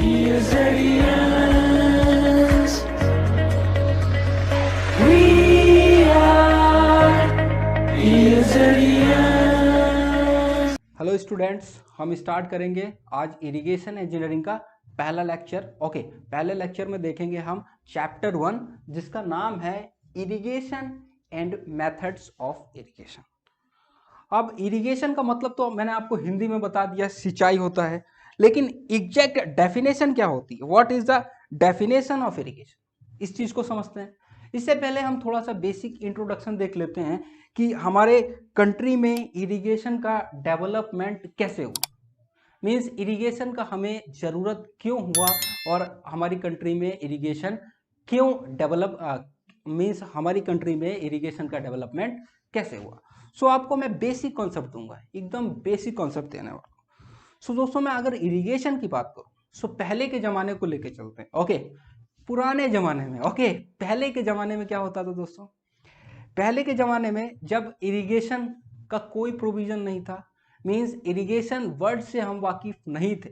Years, we are years. Hello students, हम start करेंगे आज इरिगेशन इंजीनियरिंग का पहला लेक्चर। ओके, पहले लेक्चर में देखेंगे हम चैप्टर 1 जिसका नाम है irrigation and methods of irrigation. अब इरिगेशन का मतलब तो मैंने आपको हिंदी में बता दिया, सिंचाई होता है, लेकिन एग्जैक्ट डेफिनेशन क्या होती है, what is the definition of irrigation, इस चीज को समझते हैं। इससे पहले हम थोड़ा सा बेसिक इंट्रोडक्शन देख लेते हैं कि हमारे कंट्री में इरिगेशन का डेवलपमेंट कैसे हुआ, मीन्स इरिगेशन का हमें ज़रूरत क्यों हुआ और हमारी कंट्री में इरिगेशन क्यों डेवलप, मीन्स हमारी कंट्री में इरिगेशन का डेवलपमेंट कैसे हुआ। सो आपको मैं बेसिक कॉन्सेप्ट दूंगा, एकदम बेसिक कॉन्सेप्ट देने वाला हूँ। सो दोस्तों, मैं अगर इरिगेशन की बात करूँ सो पहले के ज़माने को लेके चलते हैं। ओके, पुराने ज़माने में, ओके, पहले के ज़माने में क्या होता था दोस्तों, पहले के ज़माने में जब इरिगेशन का कोई प्रोविज़न नहीं था, मीन्स इरिगेशन वर्ड से हम वाकिफ नहीं थे।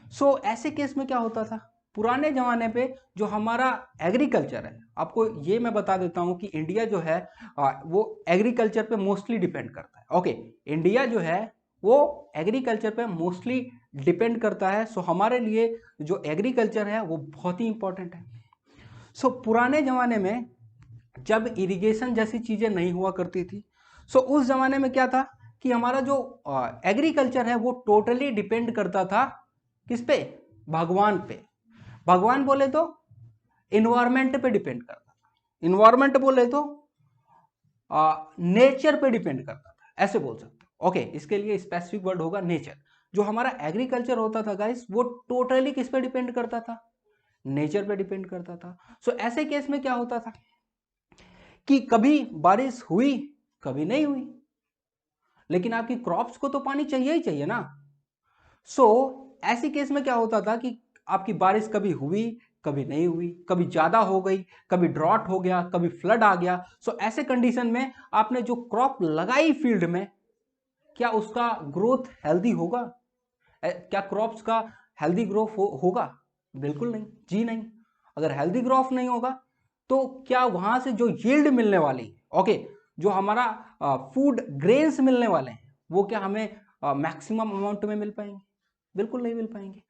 सो ऐसे केस में क्या होता था, पुराने ज़माने पे जो हमारा एग्रीकल्चर है, आपको ये मैं बता देता हूँ कि इंडिया जो है वो एग्रीकल्चर पे मोस्टली डिपेंड करता है। ओके, इंडिया जो है वो एग्रीकल्चर पे मोस्टली डिपेंड करता है। सो हमारे लिए जो एग्रीकल्चर है वो बहुत ही इंपॉर्टेंट है। सो पुराने ज़माने में जब इरिगेशन जैसी चीज़ें नहीं हुआ करती थी, सो उस ज़माने में क्या था कि हमारा जो एग्रीकल्चर है वो टोटली डिपेंड करता था किस पे, भगवान पे। भगवान बोले तो इन्वायरमेंट पे डिपेंड करता था, इन्वायरमेंट बोले तो नेचर पे डिपेंड करता था, ऐसे बोल सकते हो। ओके, इसके लिए स्पेसिफिक वर्ड होगा नेचर। जो हमारा एग्रीकल्चर होता था गाइस, वो टोटली किस पे डिपेंड करता था, नेचर पे डिपेंड करता था। सो ऐसे केस में क्या होता था कि कभी बारिश हुई, कभी नहीं हुई, लेकिन आपकी क्रॉप्स को तो पानी चाहिए ही चाहिए ना। सो ऐसी केस में क्या होता था कि आपकी बारिश कभी हुई, कभी नहीं हुई, कभी ज्यादा हो गई, कभी ड्रॉट हो गया, कभी फ्लड आ गया। सो ऐसे कंडीशन में आपने जो क्रॉप लगाई फील्ड में, क्या उसका ग्रोथ हेल्दी होगा? क्या क्रॉप्स का हेल्दी ग्रोथ होगा? बिल्कुल नहीं, जी नहीं। अगर हेल्दी ग्रोथ नहीं होगा तो क्या वहां से जो यील्ड मिलने वाली, ओके, जो हमारा फूड ग्रेन्स मिलने वाले हैं, वो क्या हमें मैक्सिमम अमाउंट में मिल पाएंगे? बिल्कुल नहीं मिल पाएंगे।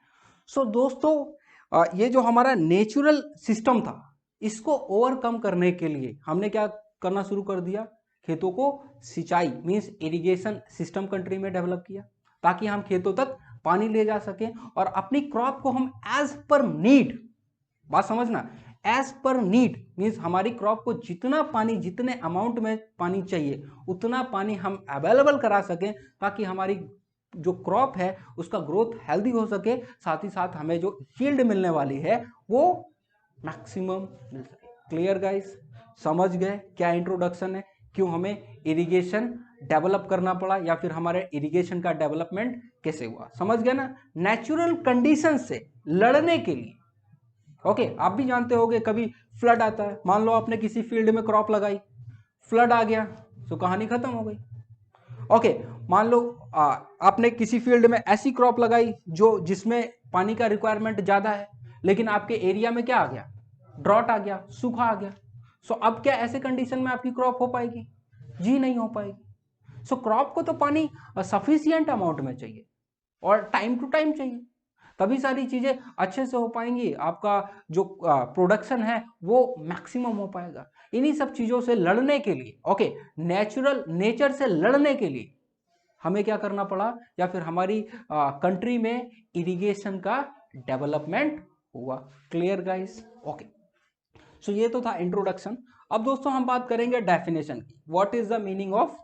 सो दोस्तों, ये जो हमारा नेचुरल सिस्टम था, इसको ओवरकम करने के लिए हमने क्या करना शुरू कर दिया, खेतों को सिंचाई मीन्स इरिगेशन सिस्टम कंट्री में डेवलप किया, ताकि हम खेतों तक पानी ले जा सकें और अपनी क्रॉप को हम एज पर नीड, बात समझना, एज पर नीड मीन्स हमारी क्रॉप को जितना पानी, जितने अमाउंट में पानी चाहिए उतना पानी हम अवेलेबल करा सकें, ताकि हमारी जो क्रॉप है उसका ग्रोथ हेल्दी हो सके, साथ ही साथ हमें जो यील्ड मिलने वाली है वो मैक्सिमम मिल सके। क्लियर गाइस, समझ गए क्या इंट्रोडक्शन है, क्यों हमें इरिगेशन डेवलप करना पड़ा या फिर हमारे इरिगेशन का डेवलपमेंट कैसे हुआ, समझ गए ना। नेचुरल कंडीशन से लड़ने के लिए, ओके, आप भी जानते होंगे कभी फ्लड आता है, मान लो आपने किसी फील्ड में क्रॉप लगाई, फ्लड आ गया तो कहानी खत्म हो गई। ओके, मान लो आपने किसी फील्ड में ऐसी क्रॉप लगाई जो जिसमें पानी का रिक्वायरमेंट ज्यादा है, लेकिन आपके एरिया में क्या आ गया, ड्रॉट आ गया, सूखा आ गया। सो अब क्या ऐसे कंडीशन में आपकी क्रॉप हो पाएगी? जी नहीं हो पाएगी। सो क्रॉप को तो पानी सफिशियंट अमाउंट में चाहिए और टाइम टू टाइम चाहिए, तभी सारी चीजें अच्छे से हो पाएंगी, आपका जो प्रोडक्शन है वो मैक्सिमम हो पाएगा। इन्हीं सब चीजों से लड़ने के लिए, ओके, नेचर से लड़ने के लिए हमें क्या करना पड़ा, या फिर हमारी कंट्री में इरिगेशन का डेवलपमेंट हुआ। Clear guys? ओके, सो ये तो था इंट्रोडक्शन। अब दोस्तों हम बात करेंगे डेफिनेशन की, what is the meaning of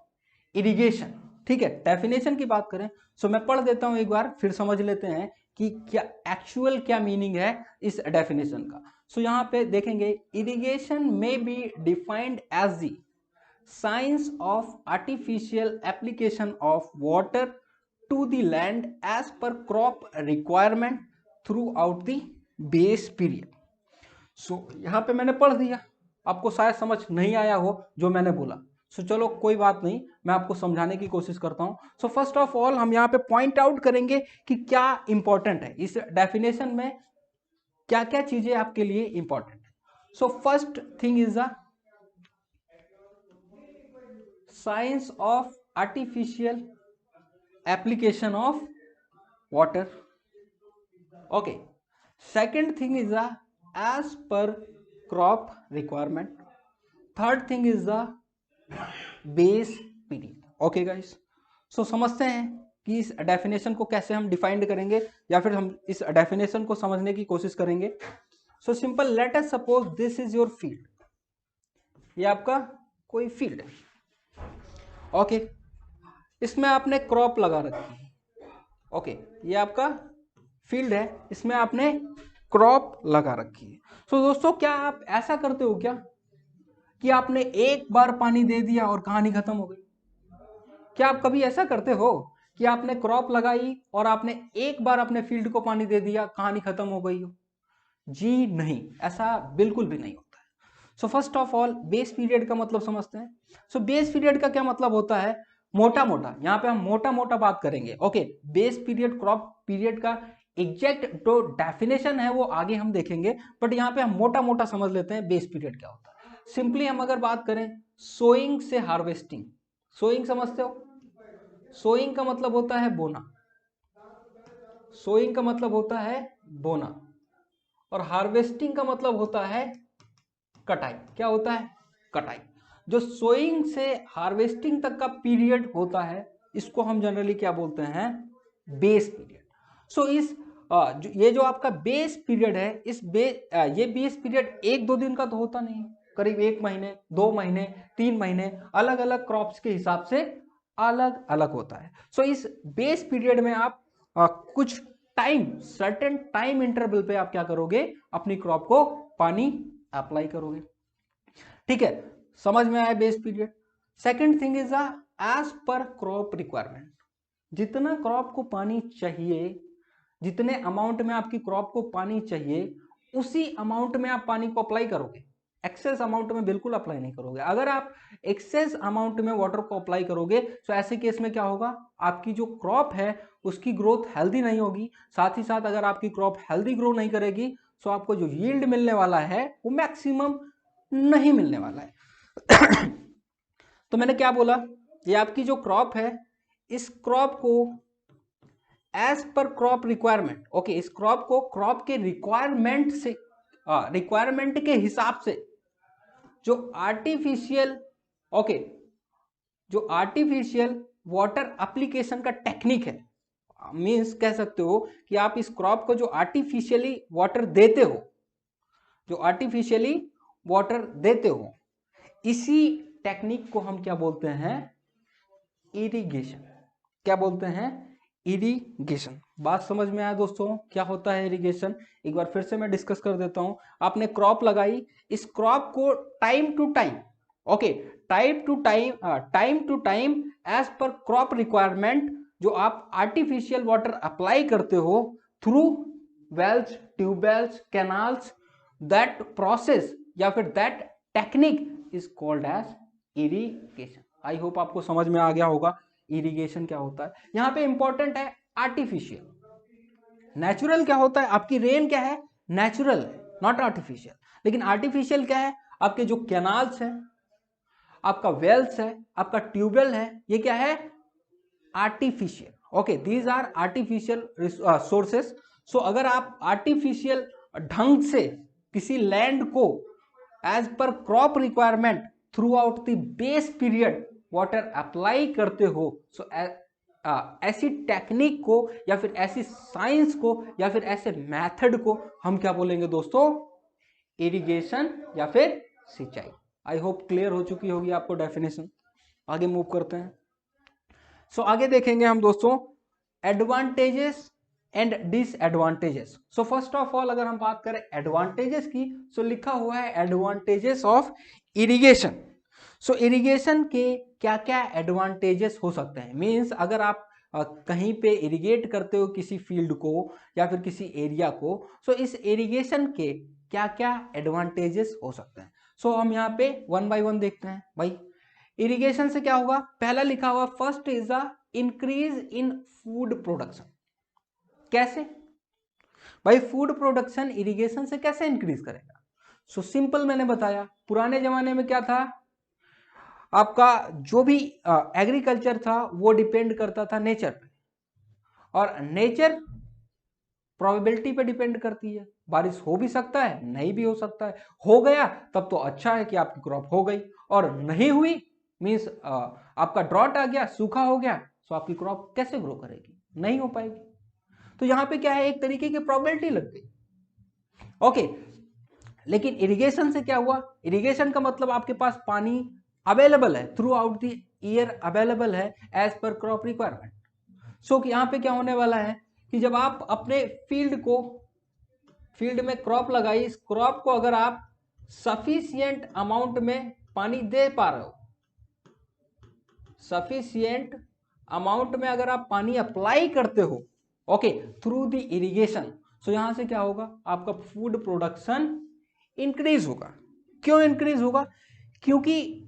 irrigation. ठीक है, डेफिनेशन की बात करें सो मैं पढ़ देता हूं एक बार, फिर समझ लेते हैं कि क्या एक्चुअल क्या मीनिंग है इस डेफिनेशन का। सो यहां पे देखेंगे, irrigation may be defined as the science of artificial application of water to the land as per crop requirement throughout the base period. So यहां पे मैंने पढ़ दिया, आपको शायद समझ नहीं आया हो जो मैंने बोला। सो चलो कोई बात नहीं, मैं आपको समझाने की कोशिश करता हूं। सो फर्स्ट ऑफ ऑल हम यहाँ पे पॉइंट आउट करेंगे कि क्या इंपॉर्टेंट है इस डेफिनेशन में, क्या क्या चीजें आपके लिए इंपॉर्टेंट है। So first thing is the science of artificial application of water. Okay, second thing is the as per crop requirement. Third thing is the base period. Okay guys, so समझते हैं कि इस डेफिनेशन को कैसे हम defined करेंगे या फिर हम इस डेफिनेशन को समझने की कोशिश करेंगे। So simple, late us suppose this is your field, ये आपका कोई फील्ड है। ओके, इसमें आपने क्रॉप लगा रखी है। ओके, ये आपका फील्ड है, इसमें आपने क्रॉप लगा रखी है। सो दोस्तों, क्या आप ऐसा करते हो क्या कि आपने एक बार पानी दे दिया और कहानी खत्म हो गई? क्या आप कभी ऐसा करते हो कि आपने क्रॉप लगाई और आपने एक बार अपने फील्ड को पानी दे दिया, कहानी खत्म हो गई हो? जी नहीं, ऐसा बिल्कुल भी नहीं होता है। So first of all base period का मतलब समझते हैं। सो बेस पीरियड का क्या मतलब होता है? मोटा मोटा, यहाँ पे हम मोटा मोटा बात करेंगे। Okay, base period crop period का एग्जैक्ट जो डेफिनेशन है वो आगे हम देखेंगे, बट यहाँ पे हम मोटा मोटा समझ लेते हैं बेस पीरियड क्या होता है। सिंपली हम अगर बात करें सोइंग से हार्वेस्टिंग, सोइंग समझते हो? सोइंग का मतलब होता है बोना, सोइंग का मतलब होता है बोना, और हार्वेस्टिंग का मतलब होता है कटाई। क्या होता है? कटाई। जो सोइंग से हार्वेस्टिंग तक का पीरियड होता है, इसको हम जनरली क्या बोलते हैं? Base period. सो ये जो आपका बेस पीरियड है, ये बेस पीरियड एक दो दिन का तो होता नहीं, करीब 1 महीने, 2 महीने, 3 महीने, अलग अलग क्रॉप्स के हिसाब से अलग अलग होता है। सो इस बेस पीरियड में आप कुछ टाइम, सर्टेन टाइम इंटरवल पे आप क्या करोगे? अपनी क्रॉप को पानी अप्लाई करोगे। ठीक है, समझ में आया base period. Second thing is as per crop requirement. जितना क्रॉप को पानी चाहिए, जितने अमाउंट में आपकी क्रॉप को पानी चाहिए, उसी अमाउंट में आप पानी को अप्लाई करोगे। एक्सेस अमाउंट में बिल्कुल अप्लाई नहीं करोगे। अगर आप एक्सेस अमाउंट में वाटर को अप्लाई करोगे तो ऐसे केस में क्या होगा? आपकी जो क्रॉप है उसकी ग्रोथ हेल्दी नहीं होगी। साथ ही साथ अगर आपकी क्रॉप हेल्दी ग्रो नहीं करेगी तो आपको जो यील्ड मिलने वाला है वो मैक्सिमम नहीं मिलने वाला है। तो मैंने क्या बोला? ये आपकी जो क्रॉप है, इस क्रॉप को as per crop requirement, okay, इस क्रॉप को क्रॉप के रिक्वायरमेंट से, रिक्वायरमेंट के हिसाब से जो आर्टिफिशियल, ओके, जो आर्टिफिशियल वाटर एप्लीकेशन का टेक्निक है, मींस कह सकते हो कि आप इस क्रॉप को जो आर्टिफिशियली वाटर देते हो, जो आर्टिफिशियली वाटर देते हो, इसी टेक्निक को हम क्या बोलते हैं? इरिगेशन। क्या बोलते हैं? इरिगेशन। बात समझ में आया दोस्तों क्या होता है इरिगेशन? एक बार फिर से मैं डिस्कस कर देता हूं। आपने क्रॉप लगाई, इस क्रॉप को time to time, okay, time to time as per crop requirement जो आप आर्टिफिशियल वाटर अप्लाई करते हो through wells, tubewells, canals, that process या फिर that technique is called as irrigation. I hope आपको समझ में आ गया होगा इरिगेशन क्या होता है। यहां पे इंपॉर्टेंट है आर्टिफिशियल। नेचुरल क्या होता है? आपकी रेन क्या है? नेचुरल है, नॉट आर्टिफिशियल। लेकिन आर्टिफिशियल क्या है? आपके जो कैनाल्स है, आपका वेल्स है, आपका ट्यूबवेल है, ये क्या है? Artificial. Okay, these are artificial sources. So अगर आप आर्टिफिशियल ढंग से किसी लैंड को as per crop requirement throughout the base period water apply करते हो, सो ऐसी टेक्निक को या फिर ऐसी साइंस को या फिर ऐसे मेथड को हम क्या बोलेंगे दोस्तों? इरिगेशन या फिर सिंचाई। आई होप क्लियर हो चुकी होगी आपको डेफिनेशन। आगे मूव करते हैं। सो आगे देखेंगे हम दोस्तों advantages and disadvantages. So first of all अगर हम बात करें एडवांटेजेस की, सो लिखा हुआ है advantages of irrigation. So irrigation के क्या क्या एडवांटेजेस हो सकते हैं? मींस अगर आप कहीं पे इरिगेट करते हो किसी फील्ड को या फिर किसी एरिया को, सो इस इरिगेशन के क्या क्या एडवांटेजेस हो सकते हैं? सो हम यहाँ पे वन बाय वन देखते हैं भाई। इरिगेशन से क्या होगा, पहला लिखा हुआ first is a increase in food production. कैसे भाई, फूड प्रोडक्शन इरिगेशन से कैसे इंक्रीज करेगा? सो सिंपल, मैंने बताया पुराने जमाने में क्या था, आपका जो भी एग्रीकल्चर था वो डिपेंड करता था नेचर पे, और नेचर प्रोबेबिलिटी पे डिपेंड करती है। बारिश हो भी सकता है, नहीं भी हो सकता है। हो गया तब तो अच्छा है कि आपकी क्रॉप हो गई, और नहीं हुई मीन्स आपका ड्रॉट आ गया, सूखा हो गया, तो आपकी क्रॉप कैसे ग्रो करेगी? नहीं हो पाएगी। तो यहां पे क्या है, एक तरीके की प्रोबेबिलिटी लग गई। ओके, लेकिन इरिगेशन से क्या हुआ, इरिगेशन का मतलब आपके पास पानी अवेलेबल है, through out the year available है एज पर क्रॉप रिक्वायरमेंट। सो यहाँ पे क्या होने वाला है कि जब आप अपने फील्ड में क्रॉप लगाई, इस क्रॉप को अगर आप सफिशिएंट अमाउंट में पानी दे पा रहे हो, सफिशिएंट अमाउंट में अगर आप पानी अप्लाई करते हो, ओके, थ्रू द इरिगेशन, सो यहां से क्या होगा, आपका फूड प्रोडक्शन इंक्रीज होगा। क्यों इंक्रीज होगा? क्योंकि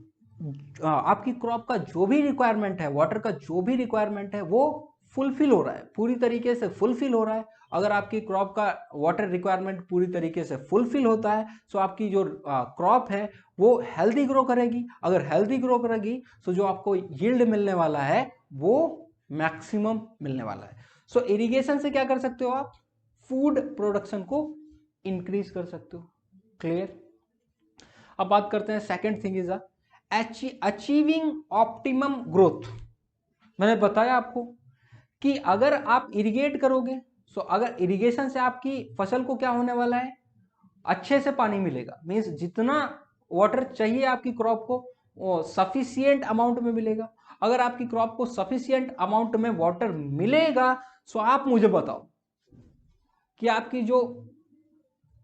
आपकी क्रॉप का जो भी रिक्वायरमेंट है, वाटर का जो भी रिक्वायरमेंट है, वो फुलफिल हो रहा है, पूरी तरीके से फुलफिल हो रहा है। अगर आपकी क्रॉप का वाटर रिक्वायरमेंट पूरी तरीके से फुलफिल होता है, तो आपकी जो क्रॉप है वो हेल्दी ग्रो करेगी। अगर हेल्दी ग्रो करेगी तो जो आपको यील्ड मिलने वाला है वो मैक्सिमम मिलने वाला है। सो इरिगेशन से क्या कर सकते हो आप, फूड प्रोडक्शन को इंक्रीज कर सकते हो। क्लियर? अब बात करते हैं second thing is achieving optimum growth. मैंने बताया आपको कि अगर आप इरिगेट करोगे, सो अगर इरिगेशन से आपकी फसल को क्या होने वाला है, अच्छे से पानी मिलेगा, मीन्स जितना वाटर चाहिए आपकी क्रॉप को वो सफिशियंट अमाउंट में मिलेगा। अगर आपकी क्रॉप को सफिशियंट अमाउंट में वाटर मिलेगा, सो आप मुझे बताओ कि आपकी जो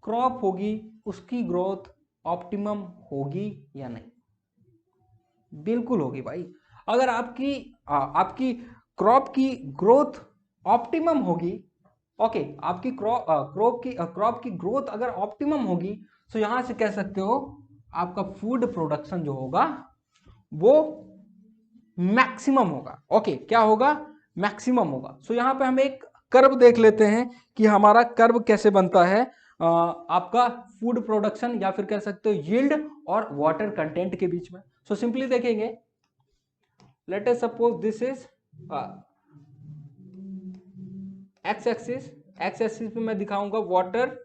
क्रॉप होगी उसकी ग्रोथ ऑप्टिमम होगी या नहीं? बिल्कुल होगी भाई। अगर आपकी क्रॉप की ग्रोथ ऑप्टिमम होगी, ओके, आपकी क्रॉप की ग्रोथ अगर ऑप्टिमम होगी, तो यहां से कह सकते हो आपका फूड प्रोडक्शन जो होगा वो मैक्सिमम होगा। ओके, क्या होगा? मैक्सिमम होगा। सो यहां पे हम एक कर्व देख लेते हैं कि हमारा कर्व कैसे बनता है आपका फूड प्रोडक्शन या फिर कह सकते हो यील्ड और वाटर कंटेंट के बीच में। सो सिंपली देखेंगे, late us suppose this is x axis. X axis पे मैं दिखाऊंगा वाटर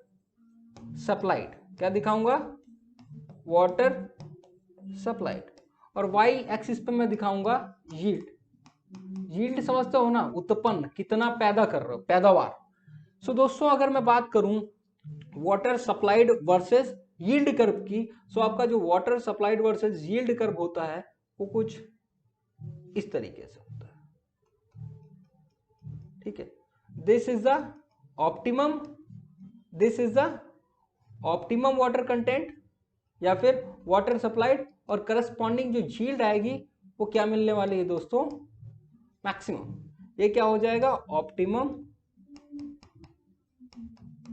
सप्लाइड, क्या दिखाऊंगा? Water supplied. और वाई एक्सिस पे मैं दिखाऊंगा यील्ड। यील्ड समझते हो ना, उत्पन्न, कितना पैदा कर रहे हो, पैदावार। सो दोस्तों अगर मैं बात करूं water supplied versus yield curve की, सो आपका जो water supplied versus yield curve होता है वो कुछ इस तरीके से होता है। ठीक है, this is the optimum, this is the optimum water content या फिर वाटर सप्लाइड, और करस्पॉन्डिंग जो यील्ड आएगी वो क्या मिलने वाली है दोस्तों? मैक्सिमम। ये क्या हो जाएगा? Optimum,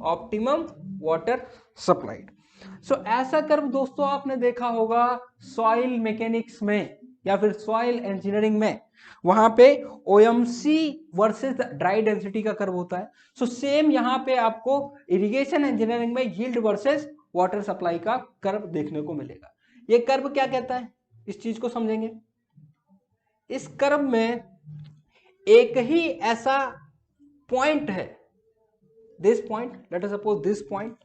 optimum water supplied. So ऐसा कर्व दोस्तों आपने देखा होगा सॉइल मैकेनिक्स में या फिर सॉइल इंजीनियरिंग में, वहां पे ओएमसी वर्सेस ड्राई डेंसिटी का कर्व होता है। सो सेम यहां पे आपको इरिगेशन इंजीनियरिंग में यील्ड वर्सेस वाटर सप्लाई का कर्व देखने को मिलेगा। ये कर्व क्या कहता है, इस चीज को समझेंगे। इस कर्व में एक ही ऐसा पॉइंट है, this point, late us suppose this point,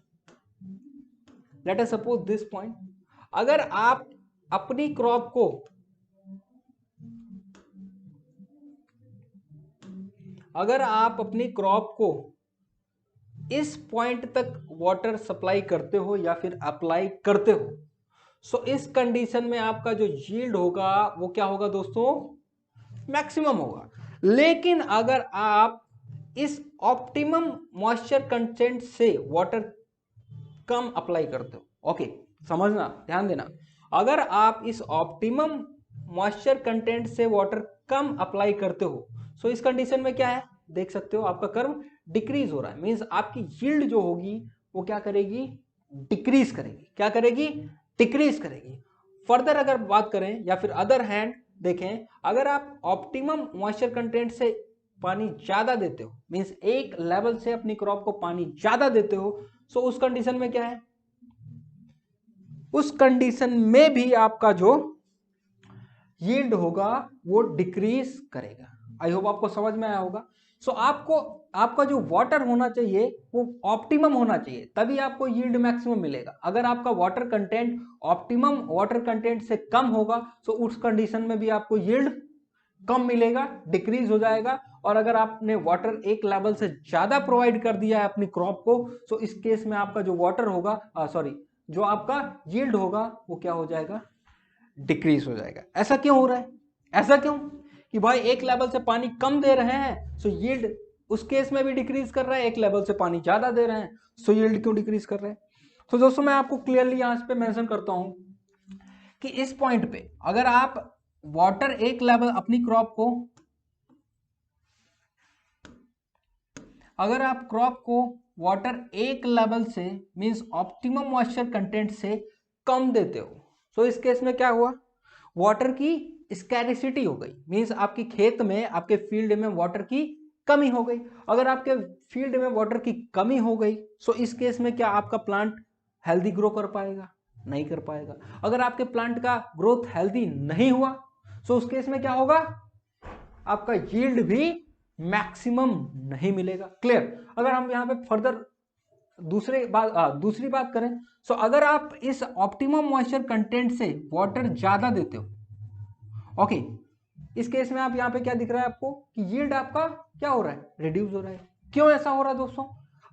late us suppose this point. अगर आप अपनी क्रॉप को इस पॉइंट तक वाटर सप्लाई करते हो या फिर अप्लाई करते हो, सो इस कंडीशन में आपका जो यील्ड होगा वो क्या होगा दोस्तों? मैक्सिमम होगा। लेकिन अगर आप इस ऑप्टिमम मॉइस्चर कंटेंट से वाटर कम अप्लाई करते हो, ओके, समझना, ध्यान देना, अगर आप इस ऑप्टिमम मॉइस्चर कंटेंट से वाटर कम अप्लाई करते हो, सो इस कंडीशन में क्या है, देख सकते हो आपका कर्व डिक्रीज हो रहा है, मींस आपकी यील्ड जो होगी वो क्या करेगी? डिक्रीज करेगी। क्या करेगी? डिक्रीज करेगी। फर्दर अगर बात करें या फिर अदर हैंड देखें, अगर आप ऑप्टिमम मॉइस्चर कंटेंट से पानी ज्यादा देते हो, मींस एक लेवल से अपनी क्रॉप को पानी ज्यादा देते हो, सो उस कंडीशन में क्या है, उस कंडीशन में भी आपका जो यील्ड होगा वो डिक्रीज करेगा। आई होप आपको समझ में आया होगा। सो आपका जो वाटर होना चाहिए वो ऑप्टिमम होना चाहिए, तभी आपको यील्ड मैक्सिमम मिलेगा। अगर आपका water content optimum water content से कम होगा तो उस कंडीशन में भी आपको यील्ड कम मिलेगा, डिक्रीज हो जाएगा। और अगर आपने वाटर एक लेवल से ज्यादा प्रोवाइड कर दिया है अपनी क्रॉप को, तो इस केस में आपका जो वाटर होगा जो आपका यील्ड होगा वो क्या हो जाएगा, डिक्रीज हो जाएगा। ऐसा क्यों हो रहा है, ऐसा क्यों कि भाई एक लेवल से पानी कम दे रहे हैं सो यील्ड उस केस में भी डिक्रीज कर रहा है, एक लेवल से पानी ज्यादा दे रहे हैं सो यील्ड क्यों डिक्रीज कर रहे हैं। तो दोस्तों मैं आपको क्लियरली यहां पे मेंशन करता हूं कि इस पॉइंट पे अगर आप वाटर एक लेवल अपनी क्रॉप को, अगर आप क्रॉप को वाटर एक लेवल से मींस ऑप्टिमम मॉइस्चर कंटेंट से कम देते हो, तो इस केस में क्या हुआ, वाटर की स्कैरिसिटी हो गई, मींस आपकी खेत में आपके फील्ड में वाटर की कमी हो गई। अगर आपके फील्ड में वाटर की कमी हो गई सो इस केस में क्या आपका प्लांट हेल्दी ग्रो कर पाएगा, नहीं कर पाएगा। अगर आपके प्लांट का ग्रोथ हेल्दी नहीं हुआ सो उस केस में क्या होगा, आपका यील्ड भी मैक्सिमम नहीं मिलेगा। क्लियर। अगर हम यहाँ पे फर्दर दूसरी बात करें, सो अगर आप इस ऑप्टिमम मॉइस्चर कंटेंट से वाटर ज्यादा देते हो, ओके, इस केस में आप यहाँ पे क्या दिख रहा है आपको कि यील्ड आपका क्या हो रहा है, रिड्यूस हो रहा है। क्यों ऐसा हो रहा है दोस्तों,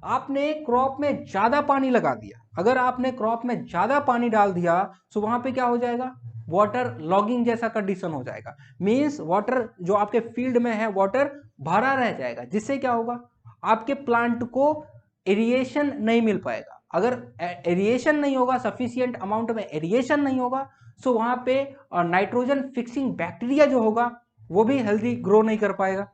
आपने क्रॉप में ज्यादा पानी लगा दिया। अगर आपने क्रॉप में ज्यादा पानी डाल दिया तो वहां पे क्या हो जाएगा, वाटर लॉगिंग जैसा कंडीशन हो जाएगा, मींस वाटर जो आपके फील्ड में है वाटर भरा रह जाएगा, जिससे क्या होगा, आपके प्लांट को एरिएशन नहीं मिल पाएगा। अगर एरिएशन नहीं होगा, सफिशियंट अमाउंट में एरिएशन नहीं होगा, सो वहां पे नाइट्रोजन फिक्सिंग बैक्टीरिया जो होगा वो भी हेल्दी ग्रो नहीं कर पाएगा।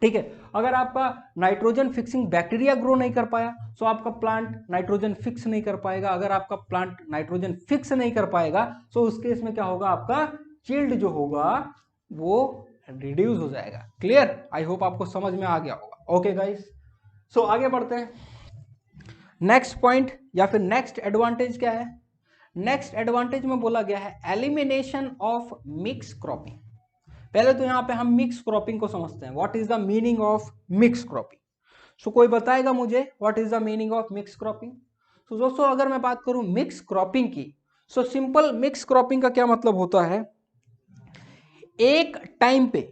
ठीक है, अगर आपका नाइट्रोजन फिक्सिंग बैक्टीरिया ग्रो नहीं कर पाया तो आपका प्लांट नाइट्रोजन फिक्स नहीं कर पाएगा। अगर आपका प्लांट नाइट्रोजन फिक्स नहीं कर पाएगा तो उस केस में क्या होगा, आपका यील्ड जो होगा वो रिड्यूस हो जाएगा। क्लियर, आई होप आपको समझ में आ गया होगा। ओके गाइस, सो आगे बढ़ते हैं। नेक्स्ट पॉइंट या फिर नेक्स्ट एडवांटेज क्या है, नेक्स्ट एडवांटेज में बोला गया है एलिमिनेशन ऑफ मिक्स क्रॉपिंग। पहले तो यहां पे हम मिक्स क्रॉपिंग को समझते हैं, what is the meaning of mix cropping. So कोई बताएगा मुझे what is the meaning of mix cropping. तो दोस्तों अगर मैं बात करूं मिक्स क्रॉपिंग की, सो सिंपल मिक्स क्रॉपिंग का क्या मतलब होता है, एक टाइम पे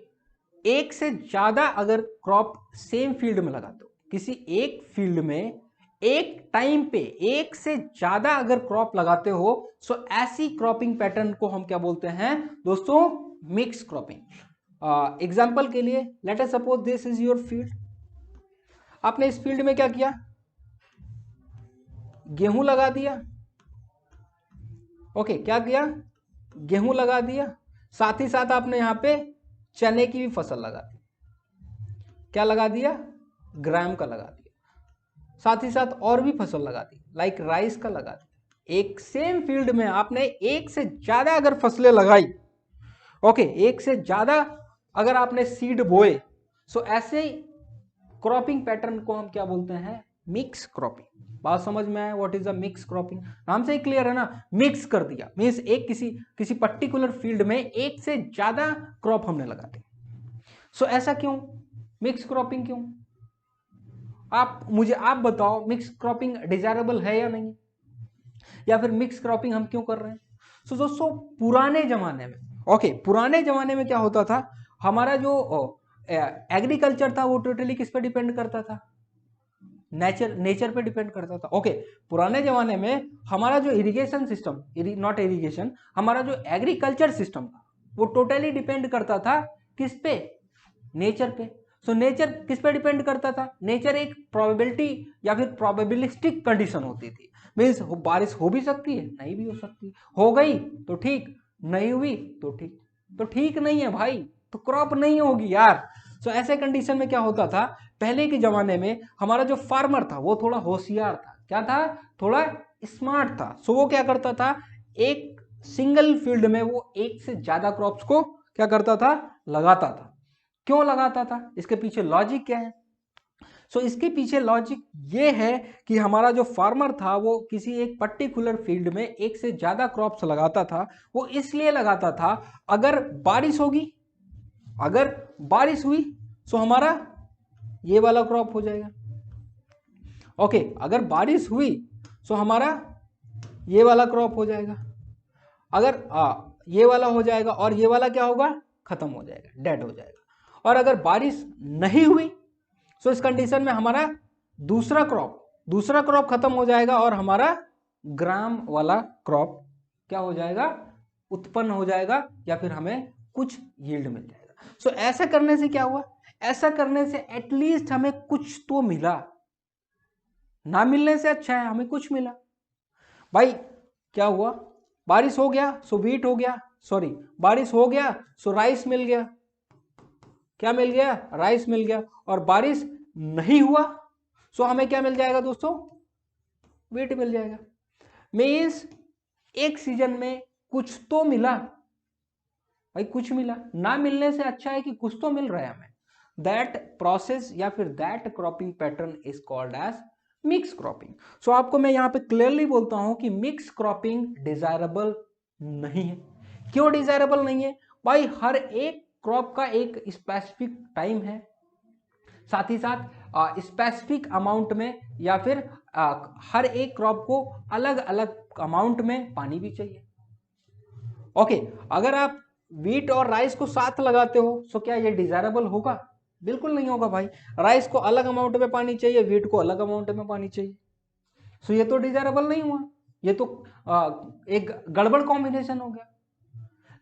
एक से ज्यादा अगर क्रॉप सेम फील्ड में लगाते हो, किसी एक फील्ड में एक टाइम पे एक से ज्यादा अगर क्रॉप लगाते हो, सो ऐसी क्रॉपिंग पैटर्न को हम क्या बोलते हैं दोस्तों, मिक्स क्रॉपिंग। एग्जांपल के लिए late us suppose this is your field. आपने इस फील्ड में क्या किया, गेहूं लगा दिया। ओके, क्या किया, गेहूं लगा दिया, साथ ही साथ आपने यहां पे चने की भी फसल लगा दी। क्या लगा दिया, ग्राम का लगा दिया, साथ ही साथ और भी फसल लगा दी लाइक राइस का लगा दिया। एक सेम फील्ड में आपने एक से ज्यादा अगर फसलें लगाई, ओके, एक से ज्यादा अगर आपने सीड बोए, सो ऐसे क्रॉपिंग पैटर्न को हम क्या बोलते हैं, मिक्स क्रॉपिंग। बात समझ में आया, what is a mix cropping, नाम से ही क्लियर है ना, मिक्स कर दिया मींस एक किसी पर्टिकुलर फील्ड में एक से ज्यादा क्रॉप हमने लगा दी। सो ऐसा क्यों, मिक्स क्रॉपिंग क्यों, आप बताओ, मिक्स क्रॉपिंग डिजायरेबल है या नहीं, या फिर मिक्स क्रॉपिंग हम क्यों कर रहे हैं। सो दोस्तों पुराने जमाने में, ओके, पुराने जमाने में क्या होता था, हमारा जो एग्रीकल्चर था वो टोटली किस पे डिपेंड करता था, नेचर पे डिपेंड करता था। ओके, पुराने जमाने में हमारा जो इरिगेशन सिस्टम, नॉट इरिगेशन, हमारा जो एग्रीकल्चर सिस्टम था वो टोटली डिपेंड करता था किस पे, नेचर पे। सो नेचर किस पे डिपेंड करता था, नेचर एक प्रोबेबिलिटी या फिर प्रोबेबिलिस्टिक कंडीशन होती थी, मीन्स बारिश हो भी सकती है, नहीं भी हो सकती, हो गई तो ठीक, नहीं हुई तो ठीक, तो ठीक नहीं है भाई तो क्रॉप नहीं होगी यार। सो ऐसे कंडीशन में क्या होता था, पहले के जमाने में हमारा जो फार्मर था वो थोड़ा होशियार था, क्या था, थोड़ा स्मार्ट था। सो वो क्या करता था, एक सिंगल फील्ड में वो एक से ज्यादा क्रॉप्स को क्या करता था, लगाता था। क्यों लगाता था, इसके पीछे लॉजिक क्या है? सो इसके पीछे लॉजिक ये है कि हमारा जो फार्मर था वो किसी एक पर्टिकुलर फील्ड में एक से ज्यादा क्रॉप्स लगाता था। वो इसलिए लगाता था, अगर बारिश होगी, अगर बारिश हुई तो हमारा ये वाला क्रॉप हो जाएगा। ओके, अगर बारिश हुई तो हमारा ये वाला क्रॉप हो जाएगा। अगर ये वाला हो जाएगा और ये वाला क्या होगा, खत्म हो जाएगा, डेड हो जाएगा। और अगर बारिश नहीं हुई तो इस कंडीशन में हमारा दूसरा क्रॉप खत्म हो जाएगा और हमारा ग्राम वाला क्रॉप क्या हो जाएगा, उत्पन्न हो जाएगा, या फिर हमें कुछ यील्ड मिल जाएगा। सो ऐसा करने से क्या हुआ, ऐसा करने से एटलीस्ट हमें कुछ तो मिला, ना मिलने से अच्छा है हमें कुछ मिला। भाई क्या हुआ, बारिश हो गया सो वीट हो गया, सॉरी बारिश हो गया सो राइस मिल गया, क्या मिल गया, राइस मिल गया। और बारिश नहीं हुआ सो हमें क्या मिल जाएगा दोस्तों, वीट मिल जाएगा। मीन्स एक सीजन में कुछ तो मिला, भाई कुछ मिला, ना मिलने से अच्छा है कि कुछ तो मिल रहा है हमें। दैट प्रोसेस या फिर that cropping pattern is called as mix cropping. So आपको मैं यहां पे क्लियरली बोलता हूं कि मिक्स क्रॉपिंग डिजायरेबल नहीं है। क्यों डिजायरेबल नहीं है भाई, हर एक क्रॉप का एक स्पेसिफिक टाइम है, साथ ही साथ स्पेसिफिक अमाउंट में, या फिर हर एक क्रॉप को अलग अलग अमाउंट में पानी भी चाहिए। ओके, अगर आप वीट और राइस को साथ लगाते हो तो क्या ये डिजायरेबल होगा, बिल्कुल नहीं होगा भाई। राइस को अलग अमाउंट में पानी चाहिए, वीट को अलग अमाउंट में पानी चाहिए। सो ये तो डिजायरेबल नहीं हुआ, ये तो एक गड़बड़ कॉम्बिनेशन हो गया।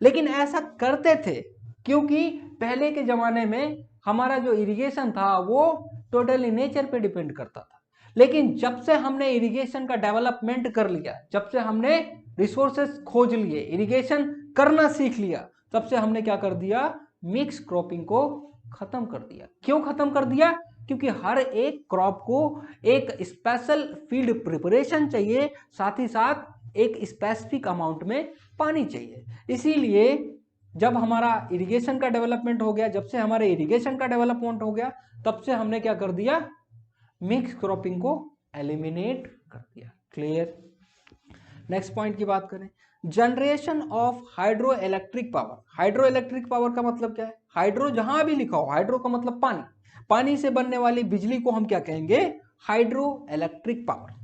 लेकिन ऐसा करते थे क्योंकि पहले के जमाने में हमारा जो इरिगेशन था वो टोटली नेचर पे डिपेंड करता था। लेकिन जब से हमने इरिगेशन का डेवलपमेंट कर लिया, जब से हमने रिसोर्सेस खोज लिए, इरिगेशन करना सीख लिया, तब से हमने क्या कर दिया, मिक्स क्रॉपिंग को खत्म कर दिया। क्यों खत्म कर दिया, क्योंकि हर एक क्रॉप को एक स्पेशल फील्ड प्रिपरेशन चाहिए, साथ ही साथ एक स्पेसिफिक अमाउंट में पानी चाहिए। इसीलिए जब हमारा इरिगेशन का डेवलपमेंट हो गया, जब से हमारे इरिगेशन का डेवलपमेंट हो गया, तब से हमने क्या कर दिया, मिक्स क्रॉपिंग को एलिमिनेट कर दिया। क्लियर। नेक्स्ट पॉइंट की बात करें, generation of hydro electric power. Hydro electric power का मतलब क्या है, हाइड्रो जहां भी लिखा हो, हाइड्रो का मतलब पानी, पानी से बनने वाली बिजली को हम क्या कहेंगे, हाइड्रो इलेक्ट्रिक पावर।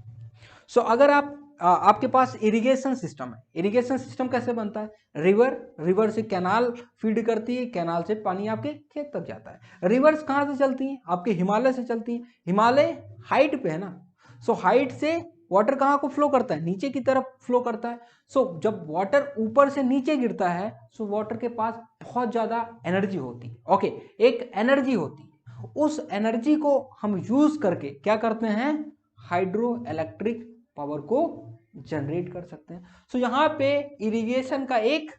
सो अगर आपके पास इरिगेशन सिस्टम है, इरिगेशन सिस्टम कैसे बनता है, रिवर से कैनाल फीड करती है, कैनाल से पानी आपके खेत तक जाता है। रिवर्स कहाँ से चलती है, आपके हिमालय से चलती है, हिमालय हाइट पे है ना। सो हाइट से वाटर कहाँ को फ्लो करता है, नीचे की तरफ फ्लो करता है। सो जब वाटर ऊपर से नीचे गिरता है, सो वाटर के पास बहुत ज्यादा एनर्जी होती है। ओके, एक एनर्जी होती है, उस एनर्जी को हम यूज करके क्या करते हैं, हाइड्रो इलेक्ट्रिक पावर को जनरेट कर सकते हैं। सो यहाँ पे इरिगेशन का एक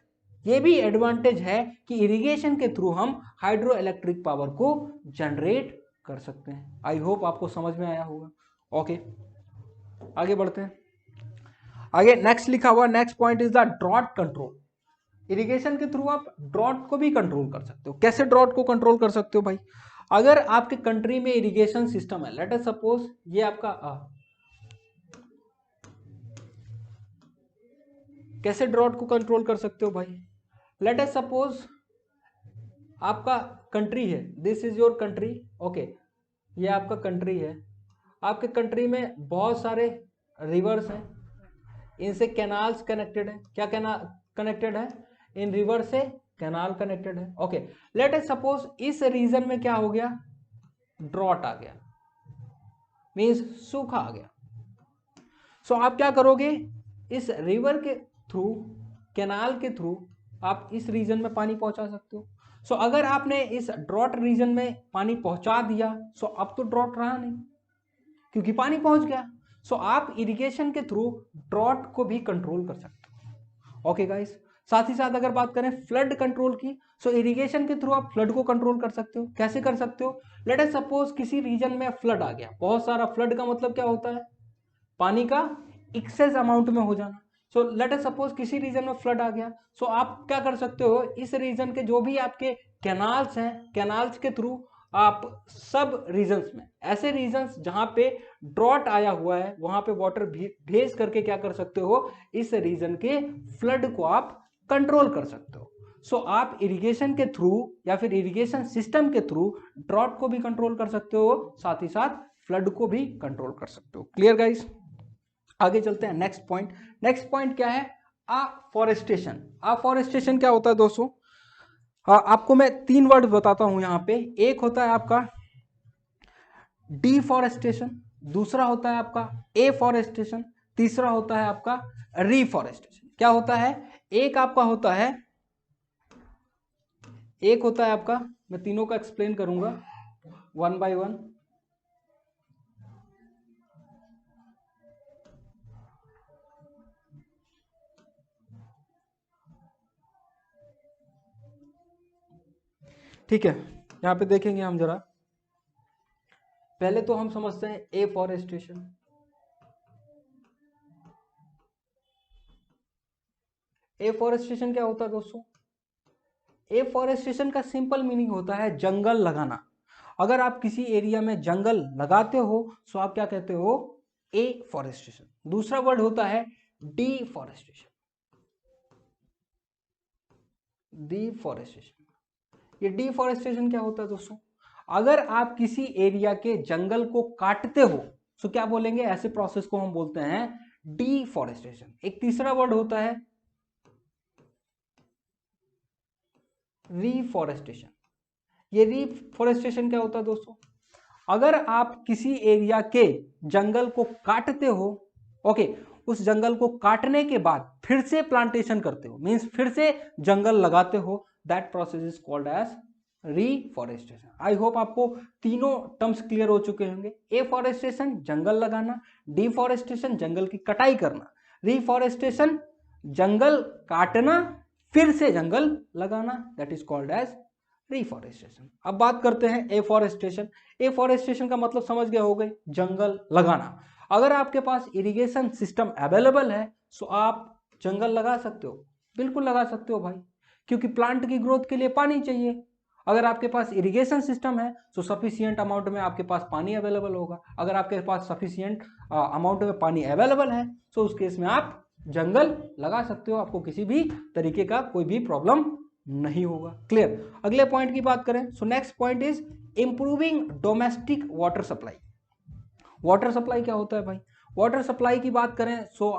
ये भी एडवांटेज है कि इरिगेशन के थ्रू हम हाइड्रो इलेक्ट्रिक पावर को जनरेट कर सकते हैं। आई होप आपको समझ में आया होगा। ओके, आगे बढ़ते हैं। आगे नेक्स्ट लिखा हुआ, next point is the drought control. Irrigation के थ्रू आप ड्रॉट को भी कंट्रोल कर सकते हो। कैसे ड्रॉट को कंट्रोल कर सकते हो भाई, अगर आपके कंट्री में इरिगेशन सिस्टम है, लेट अस सपोज ये आपका कैसे ड्रॉट को कंट्रोल कर सकते हो भाई, लेट अस सपोज आपका कंट्री है, this is your country. Okay, ये आपका कंट्री है, आपके कंट्री में बहुत सारे रिवर्स हैं, इनसे कैनाल्स कनेक्टेड है। क्या कैनाल कनेक्टेड है, इन रिवर से कैनाल कनेक्टेड है। ओके, लेट अस सपोज इस रीजन में क्या हो गया, ड्रॉट आ गया, मींस सूखा आ गया। सो आप क्या करोगे, इस रिवर के थ्रू, कैनाल के थ्रू आप इस रीजन में पानी पहुंचा सकते हो। सो अगर आपने इस ड्रॉट रीजन में पानी पहुंचा दिया, सो अब तो ड्रॉट रहा नहीं क्योंकि पानी पहुंच गया। सो आप इरिगेशन के थ्रू ड्रॉट को भी कंट्रोल कर सकते हो। ओके गाइस, साथ ही साथ अगर बात करें फ्लड कंट्रोल की, सो इरिगेशन के थ्रू आप फ्लड को कंट्रोल कर सकते हो। कैसे कर सकते हो, लेट अस सपोज किसी रीजन में फ्लड आ गया, बहुत सारा। फ्लड का मतलब क्या होता है, पानी का एक्सेस अमाउंट में हो जाना। सो लेट अस सपोज किसी रीजन में फ्लड आ गया, सो आप क्या कर सकते हो, इस रीजन के जो भी आपके कैनाल्स हैं, कैनाल्स के थ्रू आप सब रीजन्स में, ऐसे रीजन्स जहां पे ड्रॉट आया हुआ है वहां पे वाटर भेज करके क्या कर सकते हो, इस रीजन के फ्लड को आप कंट्रोल कर सकते हो। सो आप इरिगेशन के थ्रू या फिर इरिगेशन सिस्टम के थ्रू ड्रॉट को भी कंट्रोल कर सकते हो, साथ ही साथ फ्लड को भी कंट्रोल कर सकते हो। Clear guys? आगे चलते हैं नेक्स्ट पॉइंट। नेक्स्ट पॉइंट क्या है? अफॉरेस्टेशन। अफॉरेस्टेशन क्या होता है दोस्तों? आपको मैं 3 वर्ड बताता हूं यहां पे। एक होता है आपका डिफॉरेस्टेशन, दूसरा होता है आपका एफॉरेस्टेशन, तीसरा होता है आपका रिफॉरेस्टेशन। क्या होता है? एक आपका होता है, एक होता है आपका, मैं तीनों का एक्सप्लेन करूंगा वन बाय वन। ठीक है, यहां पे देखेंगे हम जरा। पहले तो हम समझते हैं एफॉरेस्टेशन। एफॉरेस्टेशन क्या होता है दोस्तों? एफॉरेस्टेशन का सिंपल मीनिंग होता है जंगल लगाना। अगर आप किसी एरिया में जंगल लगाते हो तो आप क्या कहते हो? एफॉरेस्टेशन। दूसरा वर्ड होता है डिफॉरेस्टेशन। डिफॉरेस्टेशन, ये डिफॉरेस्टेशन क्या होता है दोस्तों? अगर आप किसी एरिया के जंगल को काटते हो तो क्या बोलेंगे? ऐसे प्रोसेस को हम बोलते हैं डिफॉरेस्टेशन। एक तीसरा वर्ड होता है रिफॉरेस्टेशन। ये रिफॉरेस्टेशन क्या होता है दोस्तों? अगर आप किसी एरिया के जंगल को काटते हो, ओके, उस जंगल को काटने के बाद फिर से प्लांटेशन करते हो, मींस फिर से जंगल लगाते हो, that process is called as reforestation. I hope आपको तीनों टर्म्स क्लियर हो चुके होंगे। एफॉरेस्टेशन जंगल लगाना, डिफॉरेस्टेशन जंगल की कटाई करना, रिफॉरेस्टेशन जंगल काटना फिर से जंगल लगाना, that is called as reforestation. अब बात करते हैं एफॉरेस्टेशन। एफॉरेस्टेशन का मतलब समझ गए होंगे, जंगल लगाना। अगर आपके पास इरिगेशन सिस्टम अवेलेबल है तो आप जंगल लगा सकते हो, बिल्कुल लगा सकते हो भाई, क्योंकि प्लांट की ग्रोथ के लिए पानी चाहिए। अगर आपके पास इरिगेशन सिस्टम है तो सफिशियंट अमाउंट में आपके पास पानी अवेलेबल होगा। अगर आपके पास सफिशियंट अमाउंट में पानी अवेलेबल है तो उस केस में आप जंगल लगा सकते हो, आपको किसी भी तरीके का कोई भी प्रॉब्लम नहीं होगा। क्लियर? अगले पॉइंट की बात करें, so next point is improving domestic water supply. Water supply क्या होता है भाई? वाटर सप्लाई की बात करें सो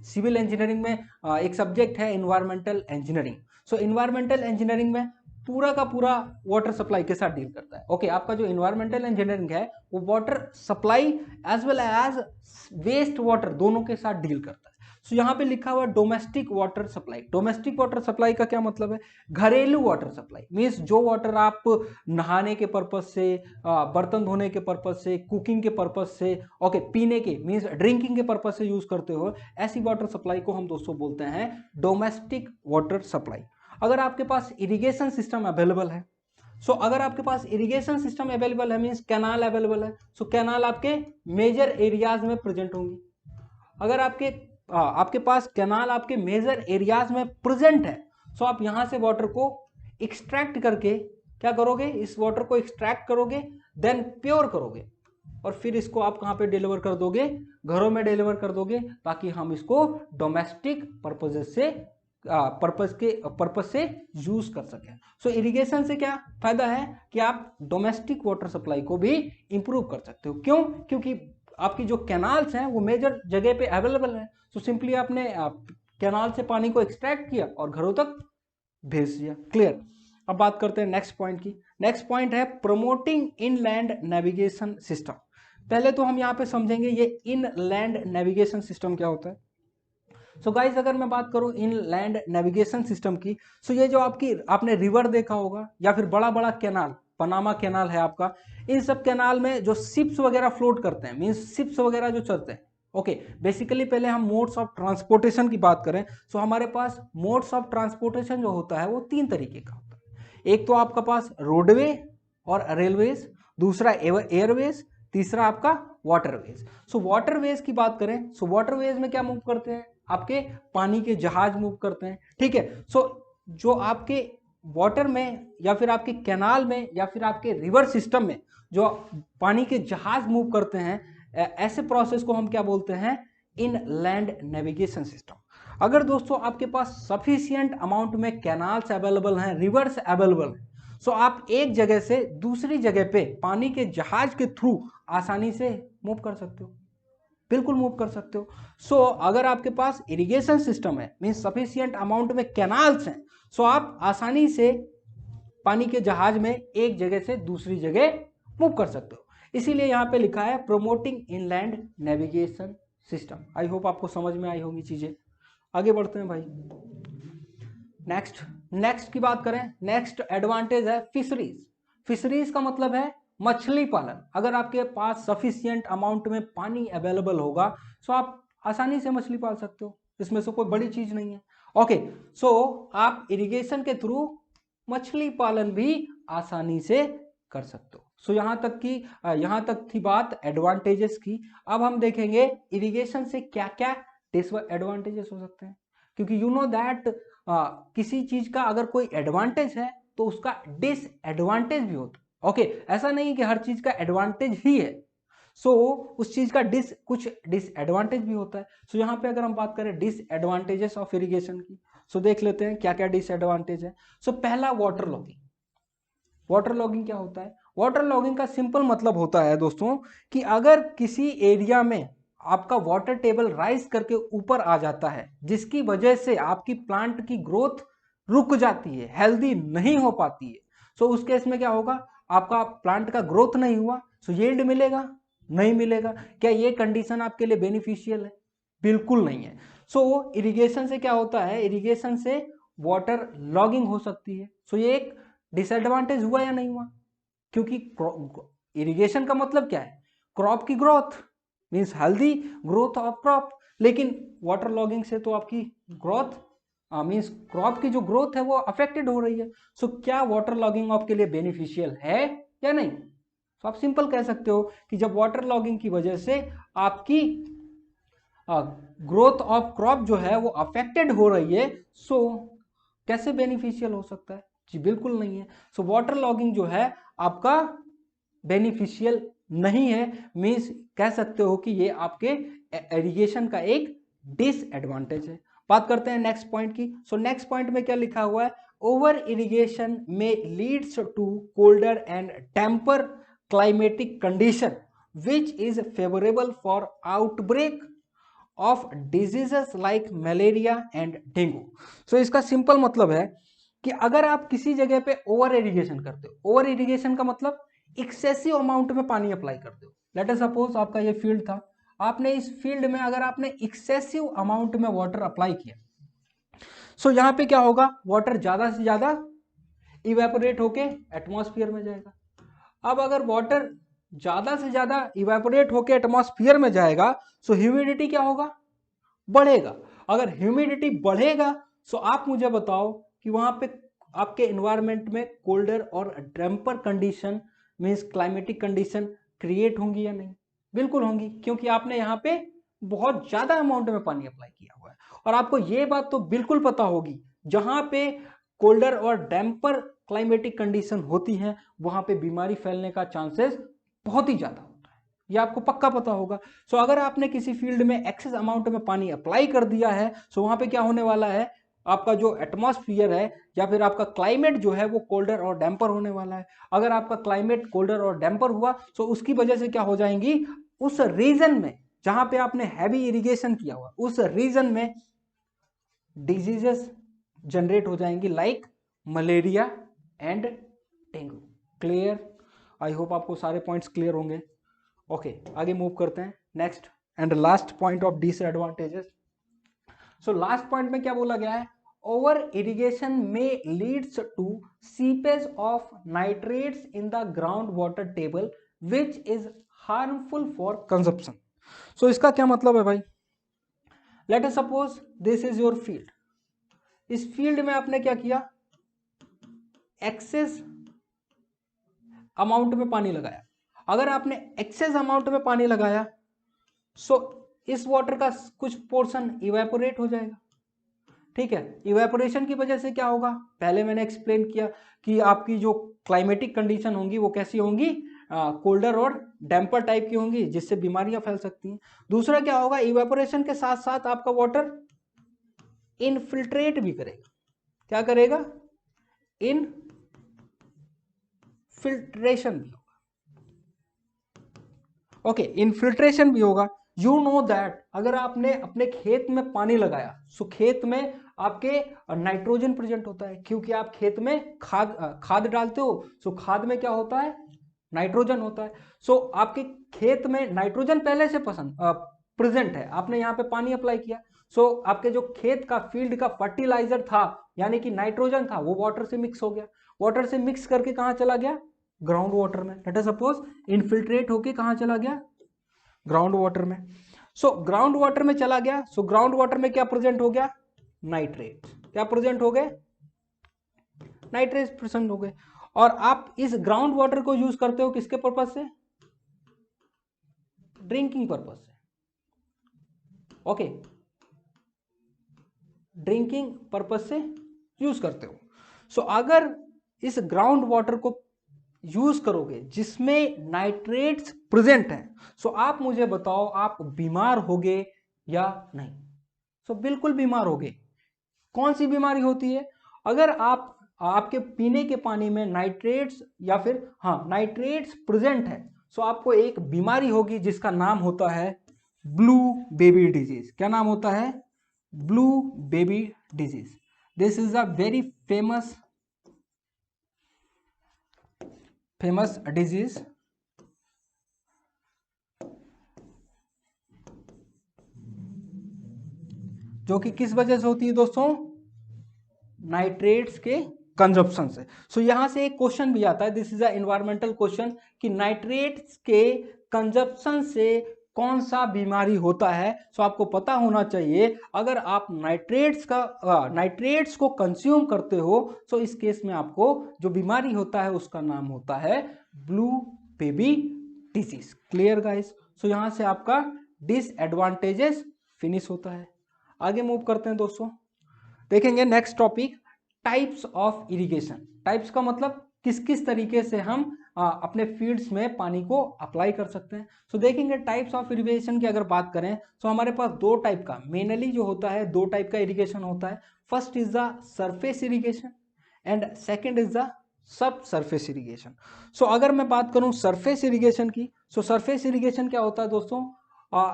सिविल इंजीनियरिंग में एक सब्जेक्ट है इन्वायरमेंटल इंजीनियरिंग। सो इन्वायरमेंटल इंजीनियरिंग में पूरा का पूरा वाटर सप्लाई के साथ डील करता है। ओके, आपका जो इन्वायरमेंटल इंजीनियरिंग है वो water supply as well as waste water दोनों के साथ डील करता है। सो यहाँ पे लिखा हुआ domestic water supply. Domestic water supply का क्या मतलब है? घरेलू वाटर सप्लाई मीन्स जो वाटर आप नहाने के पर्पज से, बर्तन धोने के पर्पज से, कुकिंग के पर्पज से, ओके, पीने के मीन्स ड्रिंकिंग के पर्पज से यूज करते हो, ऐसी वाटर सप्लाई को हम दोस्तों बोलते हैं डोमेस्टिक वाटर सप्लाई। अगर आपके पास इरिगेशन सिस्टम अवेलेबल है, सो अगर आपके पास इरिगेशन सिस्टम अवेलेबल है मीन्स कैनाल अवेलेबल है, सो कैनाल आपके मेजर एरियाज में प्रेजेंट होंगी। अगर आपके पास कैनाल आपके मेजर एरियाज में प्रेजेंट है, सो आप यहां से वाटर को एक्सट्रैक्ट करके क्या करोगे? इस वाटर को एक्सट्रैक्ट करोगे, देन प्योर करोगे, और फिर इसको आप कहां पे डिलीवर कर दोगे? घरों में डिलीवर कर दोगे, ताकि हम इसको डोमेस्टिक पर्पज से यूज कर सकें। सो इरिगेशन से क्या फायदा है कि आप डोमेस्टिक वाटर सप्लाई को भी इंप्रूव कर सकते हो। क्यों? क्योंकि आपकी जो कैनाल्स हैं वो मेजर जगह पे अवेलेबल है, तो सिंपली आपने कैनाल से पानी को एक्सट्रैक्ट किया और घरों तक भेज दिया। क्लियर? अब बात करते हैं नेक्स्ट पॉइंट की। नेक्स्ट पॉइंट है प्रमोटिंग इनलैंड नेविगेशन सिस्टम। पहले तो हम यहाँ पे समझेंगे ये इनलैंड नेविगेशन सिस्टम क्या होता है। सो गाइज, अगर मैं बात करूं इनलैंड नेविगेशन सिस्टम की, सो ये जो आपने रिवर देखा होगा या फिर बड़ा बड़ा कैनाल, पनामा कैनाल है आपका, इन सब कैनाल में जो शिप्स वगैरह फ्लोट करते हैं, मींस शिप्स वगैरह जो चलते हैं, ओके, बेसिकली पहले हम मोड्स ऑफ ट्रांसपोर्टेशन की बात करें, सो हमारे पास मोड्स ऑफ ट्रांसपोर्टेशन जो होता है वो 3 तरीके का होता है। एक तो आपका पास रोडवे और रेलवेज, दूसरा एयरवेज, तीसरा आपका वाटरवेज। सो वाटरवेज की बात करें, सो वाटरवेज में क्या मूव करते हैं? आपके पानी के जहाज मूव करते हैं, ठीक है। सो जो आपके वाटर में या फिर आपके कैनाल में या फिर आपके रिवर सिस्टम में जो पानी के जहाज मूव करते हैं, ऐसे प्रोसेस को हम क्या बोलते हैं, इनलैंड नेविगेशन सिस्टम। अगर दोस्तों आपके पास सफिशिएंट अमाउंट में कैनाल्स अवेलेबल हैं, रिवर्स अवेलेबल हैं, सो आप एक जगह से दूसरी जगह पे पानी के जहाज के थ्रू आसानी से मूव कर सकते हो, बिल्कुल मूव कर सकते हो। सो अगर आपके पास इरिगेशन सिस्टम है, मीन सफिशिएंट अमाउंट में कैनाल्स हैं, सो आप आसानी से पानी के जहाज में एक जगह से दूसरी जगह मूव कर सकते हो। इसीलिए यहाँ पे लिखा है प्रोमोटिंग इनलैंड नेविगेशन सिस्टम। आई होप आपको समझ में आई होंगी चीजें। आगे बढ़ते हैं भाई। नेक्स्ट की बात करें, नेक्स्ट एडवांटेज है फिशरीज। फिशरीज का मतलब है मछली पालन। अगर आपके पास सफिशिएंट अमाउंट में पानी अवेलेबल होगा तो आप आसानी से मछली पाल सकते हो, इसमें से कोई बड़ी चीज नहीं है। ओके, सो आप इरिगेशन के थ्रू मछली पालन भी आसानी से कर सकते हो। सो यहाँ तक थी बात एडवांटेजेस की। अब हम देखेंगे इरिगेशन से क्या क्या एडवांटेजेस हो सकते हैं, क्योंकि यू नो दैट किसी चीज का अगर कोई एडवांटेज है तो उसका डिसएडवांटेज भी होता है। ओके, ऐसा नहीं कि हर चीज का एडवांटेज ही है, सो उस चीज का कुछ डिसएडवांटेज भी होता है। सो यहाँ पे अगर हम बात करें डिसएडवांटेजेस ऑफ इरिगेशन की, सो देख लेते हैं क्या क्या डिसएडवांटेज है। सो पहला वाटर लॉगिंग। वाटर लॉगिंग क्या होता है? वाटर लॉगिंग का सिंपल मतलब होता है दोस्तों कि अगर किसी एरिया में आपका वाटर टेबल राइज करके ऊपर आ जाता है, जिसकी वजह से आपकी प्लांट की ग्रोथ रुक जाती है, हेल्दी नहीं हो पाती है, सो उस केस में क्या होगा, आपका प्लांट का ग्रोथ नहीं हुआ, सो यील्ड मिलेगा नहीं मिलेगा। क्या ये कंडीशन आपके लिए बेनिफिशियल है? बिल्कुल नहीं है। सो इरिगेशन से क्या होता है, इरिगेशन से वाटर लॉगिंग हो सकती है। सो ये एक डिसएडवांटेज हुआ या नहीं हुआ? क्योंकि इरिगेशन का मतलब क्या है, क्रॉप की growth, means healthy growth of crop. लेकिन वाटर लॉगिंग से तो आपकी ग्रोथ मींस क्रॉप की जो ग्रोथ है वो अफेक्टेड हो रही है। सो क्या वाटर लॉगिंग आपके लिए बेनिफिशियल है या नहीं? तो आप सिंपल कह सकते हो कि जब वाटर लॉगिंग की वजह से आपकी ग्रोथ ऑफ क्रॉप जो है वो अफेक्टेड हो रही है, सो कैसे बेनिफिशियल हो सकता है? जी बिल्कुल नहीं है। सो वाटर लॉगिंग जो है आपका बेनिफिशियल नहीं है, मींस कह सकते हो कि ये आपके इरिगेशन का एक डिसएडवांटेज है। बात करते हैं नेक्स्ट पॉइंट की। सो नेक्स्ट पॉइंट में क्या लिखा हुआ है, over irrigation may leads to colder and temper climatic condition which is favourable for outbreak of diseases like malaria and dengue. So इसका सिंपल मतलब है कि अगर आप किसी जगह पे ओवर इरिगेशन करते हो, ओवर इरिगेशन का मतलब एक्सेसिव अमाउंट में पानी अप्लाई करते हो। लेट अस सपोज आपका ये फील्ड था, आपने इस फील्ड में अगर आपने एक्सेसिव अमाउंट में वाटर अप्लाई किया, सो यहाँ पे क्या होगा, वाटर ज्यादा से ज्यादा इवेपोरेट होके एटमॉस्फेयर में जाएगा। अब अगर वाटर ज्यादा से ज्यादा इवेपोरेट होके एटमॉस्फेयर में जाएगा, सो ह्यूमिडिटी क्या होगा, बढ़ेगा। अगर ह्यूमिडिटी बढ़ेगा, सो आप मुझे बताओ कि वहां पे आपके एनवायरनमेंट में कोल्डर और temperate condition means climatic condition create होंगी या नहीं? बिल्कुल होंगी, क्योंकि आपने यहाँ पे बहुत ज्यादा अमाउंट में पानी अप्लाई किया हुआ है। और आपको ये बात तो बिल्कुल पता होगी, जहां पे कोल्डर और डैम्पर क्लाइमेटिक कंडीशन होती है वहां पे बीमारी फैलने का चांसेस बहुत ही ज्यादा होता है, ये आपको पक्का पता होगा। सो अगर आपने किसी फील्ड में एक्सेस अमाउंट में पानी अप्लाई कर दिया है, सो वहां पे क्या होने वाला है, आपका जो एटमॉस्फेयर है या फिर आपका क्लाइमेट जो है वो कोल्डर और डैम्पर होने वाला है। अगर आपका क्लाइमेट कोल्डर और डैम्पर हुआ, तो उसकी वजह से क्या हो जाएंगी, उस रीजन में जहां पे आपने हैवी इरिगेशन किया हुआ उस रीजन में डिजीजेस जनरेट हो जाएंगी like malaria and dengue. Clear? I hope आपको सारे पॉइंट्स क्लियर होंगे। ओके, आगे मूव करते हैं। Next and last point of disadvantages. So last point में क्या बोला गया है, over irrigation may leads to seepage of nitrates in the ground water table which is harmful for consumption. So इसका क्या मतलब है भाई, let us suppose this is your field. इस फील्ड में आपने क्या किया, एक्सेस अमाउंट में पानी लगाया। अगर आपने एक्सेस अमाउंट में पानी लगाया, सो इस वाटर का कुछ पोर्शन इवेपोरेट हो जाएगा, ठीक है। इवेपोरेशन की वजह से क्या होगा, पहले मैंने एक्सप्लेन किया कि आपकी जो क्लाइमेटिक कंडीशन होंगी वो कैसी होंगी, कोल्डर और डैम्पर टाइप की होंगी, जिससे बीमारियां फैल सकती हैं। दूसरा क्या होगा, इवेपोरेशन के साथ साथ आपका वाटर इनफिल्ट्रेट भी करेगा। क्या करेगा, इनफिल्ट्रेशन भी होगा, ओके, इनफिल्ट्रेशन भी होगा। यू नो दैट अगर आपने अपने खेत में पानी लगाया, सो खेत में आपके नाइट्रोजन प्रेजेंट होता है, क्योंकि आप खेत में खाद डालते हो, सो खाद में क्या होता है, नाइट्रोजन होता है। सो आपके खेत में नाइट्रोजन पहले से प्रेजेंट है, आपने यहाँ पे पानी अप्लाई किया, सो आपके जो खेत का फील्ड का फर्टिलाइजर था यानी कि नाइट्रोजन था, वो वाटर से मिक्स हो गया, वाटर से मिक्स करके कहाँ चला गया, ग्राउंड वाटर में। लेट अस सपोज इनफिल्ट्रेट होके कहाँ चला गया, ग्राउंड वाटर में। सो ग्राउंड वाटर में चला गया, सो ग्राउंड वाटर में क्या प्रेजेंट हो गया, नाइट्रेट, क्या प्रेजेंट हो गए, नाइट्रेट प्रेजेंट हो गए। और आप इस ग्राउंड वाटर को यूज करते हो किसके पर्पज से, ड्रिंकिंग पर्पज से, ओके, ड्रिंकिंग पर्पज से यूज करते हो। सो अगर इस ग्राउंड वाटर को यूज करोगे जिसमें नाइट्रेट्स प्रेजेंट हैं, सो आप मुझे बताओ आप बीमार होगे या नहीं। सो बिल्कुल बीमार होगे। कौन सी बीमारी होती है, अगर आपके पीने के पानी में नाइट्रेट्स या फिर नाइट्रेट्स प्रेजेंट है, सो आपको एक बीमारी होगी जिसका नाम होता है ब्लू बेबी डिजीज। क्या नाम होता है, blue baby disease. This is a very famous disease जो कि किस वजह से होती है दोस्तों, नाइट्रेट्स के कंजप्शन से। सो यहां से एक क्वेश्चन भी आता है, this is a environmental question, कि नाइट्रेट्स के कंजप्शन से कौन सा बीमारी होता है। सो आपको पता होना चाहिए, अगर आप नाइट्रेट्स को कंज्यूम करते हो, सो इस केस में आपको जो बीमारी होता है उसका नाम होता है blue baby disease. Clear guys. So यहां से आपका डिसएडवांटेजेस फिनिश होता है। आगे मूव करते हैं दोस्तों, देखेंगे next topic, types of irrigation. Types का मतलब किस किस तरीके से हम अपने फील्ड्स में पानी को अप्लाई कर सकते हैं। सो देखेंगे टाइप्स ऑफ इरिगेशन की अगर बात करें, तो हमारे पास दो टाइप का मेनली जो होता है, दो टाइप का इरिगेशन होता है। First is the surface irrigation and second is the sub surface irrigation. So अगर मैं बात करूं सरफेस इरिगेशन की, सो सरफेस इरिगेशन क्या होता है दोस्तों,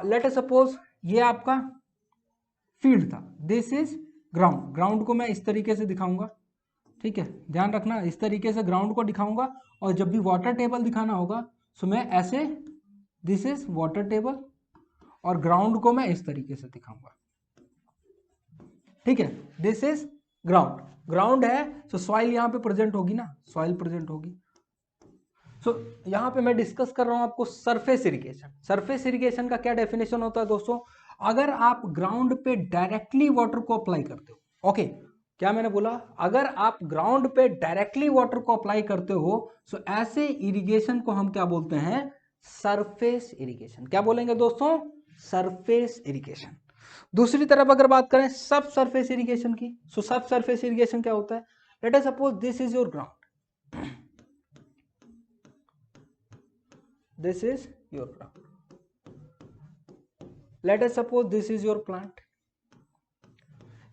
लेट अस सपोज ये आपका फील्ड था, दिस इज ग्राउंड। ग्राउंड को मैं इस तरीके से दिखाऊंगा, ठीक है, ध्यान रखना, इस तरीके से ग्राउंड को दिखाऊंगा। और जब भी वाटर टेबल दिखाना होगा, सो मैं ऐसे, दिस इज वाटर टेबल, और ग्राउंड को मैं इस तरीके से दिखाऊंगा, ठीक है, दिस इज ग्राउंड। ग्राउंड है, सो सॉइल यहाँ पे प्रेजेंट होगी ना, सॉइल प्रेजेंट होगी। सो यहाँ पे मैं डिस्कस कर रहा हूं आपको सरफेस इरिगेशन। सरफेस इरिगेशन का क्या डेफिनेशन होता है दोस्तों, अगर आप ग्राउंड पे डायरेक्टली वाटर को अप्लाई करते हो, ओके, क्या मैंने बोला, अगर आप ग्राउंड पे डायरेक्टली वाटर को अप्लाई करते हो, सो ऐसे इरिगेशन को हम क्या बोलते हैं, सरफेस इरिगेशन। क्या बोलेंगे दोस्तों, सरफेस इरिगेशन। दूसरी तरफ अगर बात करें सब सरफेस इरिगेशन की, सो सब सरफेस इरिगेशन क्या होता है, late us suppose this is your ground, this is your ground, let us suppose this is your plant।